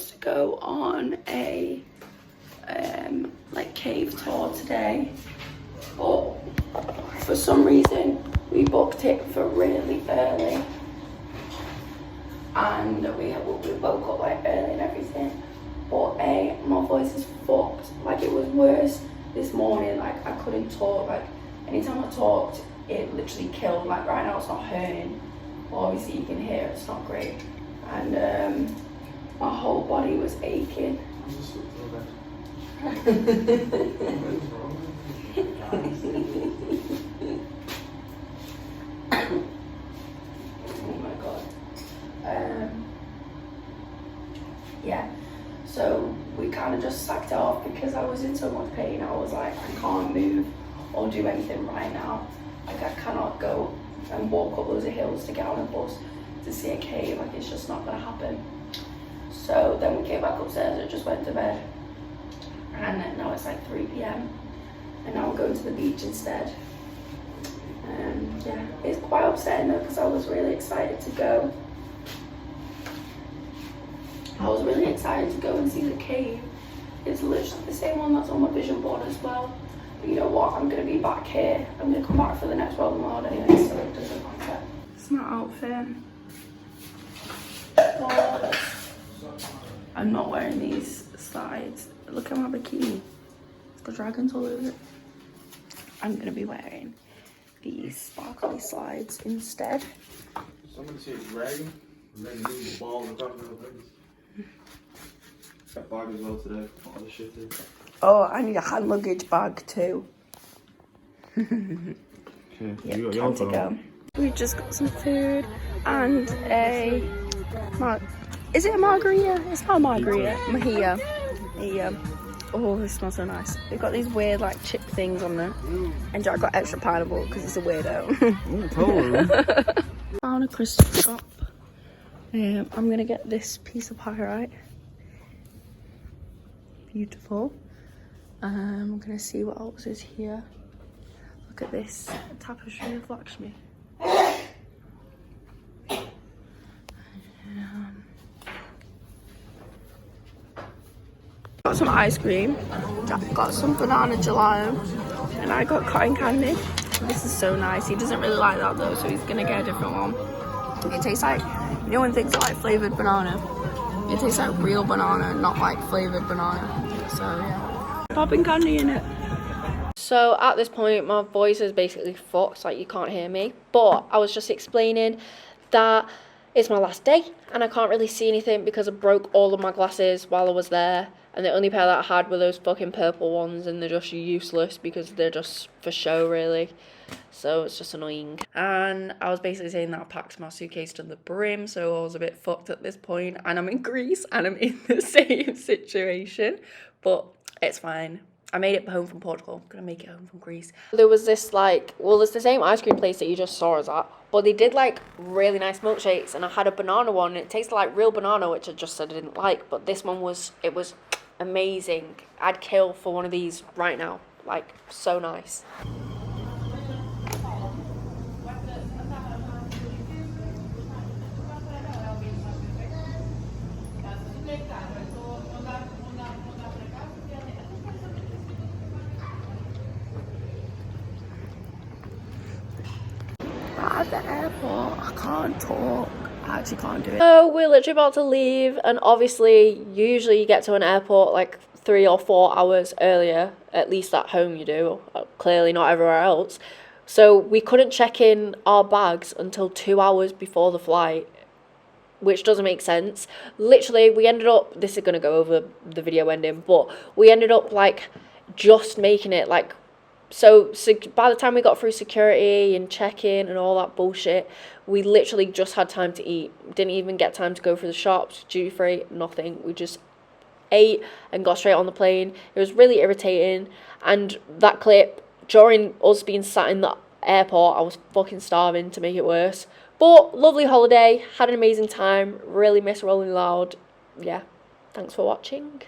supposed to go on a like cave tour today, but for some reason we booked it for really early, and we woke up like early and everything. But my voice is fucked. Like, it was worse this morning. Like, I couldn't talk. Like, anytime I talked, it literally killed. Like, right now it's not hurting, but obviously you can hear it's not great. And my whole body was aching. Oh my god. Yeah, so we kind of just sacked it off because I was in so much pain. I was like, I can't move or do anything right now. Like, I cannot go and walk up those hills to get on a bus to see a cave. Like, it's just not gonna happen. So then we came back upstairs and just went to bed. And now it's like 3 p.m. and now we're going to the beach instead. Yeah, it's quite upsetting though because I was really excited to go. I was really excited to go and see the cave. It's literally the same one that's on my vision board as well. But you know what? I'm going to be back here. I'm going to come back for the next rolling load anyway, so it doesn't matter. It's my outfit. But I'm not wearing these slides. Look at my bikini. It's got dragons all over it. I'm going to be wearing these sparkly slides instead. Somebody say dragon. And then move the ball and drop it in the place. Got bag as well today. All the shit in. Oh, I need a hand luggage bag too. Okay, Yeah, you time to go. We just got some food and a is it a margarita? It's not a margarita. Mahia. Oh, this smells so nice. They've got these weird like chip things on there. And Jack got extra pineapple because he's a weirdo. Totally. Found a crystal shop. I'm gonna get this piece of pyrite. Beautiful. I'm gonna see what else is here. Look at this tapestry of Lakshmi. Got some ice cream. Jack got some banana gelato, and I got cotton candy. This is so nice. He doesn't really like that though, so he's gonna get a different one. It tastes like, you know when things are like flavoured banana? It tastes like real banana, not like flavoured banana. So yeah. Popping candy in it. So at this point my voice is basically fucked, like you can't hear me. But I was just explaining that it's my last day and I can't really see anything because I broke all of my glasses while I was there. And the only pair that I had were those fucking purple ones, and they're just useless because they're just for show, really. So it's just annoying. And I was basically saying that I packed my suitcase to the brim, so I was a bit fucked at this point. And I'm in Greece, and I'm in the same situation. But it's fine. I made it home from Portugal. I'm gonna make it home from Greece. There was this like, well, there's the same ice cream place that you just saw us at, but they did like really nice milkshakes, and I had a banana one, and it tasted like real banana, which I just said I didn't like, but this one was, it was amazing. I'd kill for one of these right now. Like, so nice. At the airport, I can't talk. I actually can't do it. So we're literally about to leave, and obviously usually you get to an airport like 3 or 4 hours earlier, at least at home you do, clearly not everywhere else. So we couldn't check in our bags until 2 hours before the flight, which doesn't make sense. Literally, we ended up, this is going to go over the video ending, but we ended up like just making it like, so by the time we got through security and check-in and all that bullshit, we literally just had time to eat. Didn't even get time to go through the shops, duty free, nothing. We just ate and got straight on the plane. It was really irritating. And that clip, during us being sat in the airport, I was fucking starving to make it worse. But lovely holiday, had an amazing time, really miss Rolling Loud. Yeah, thanks for watching.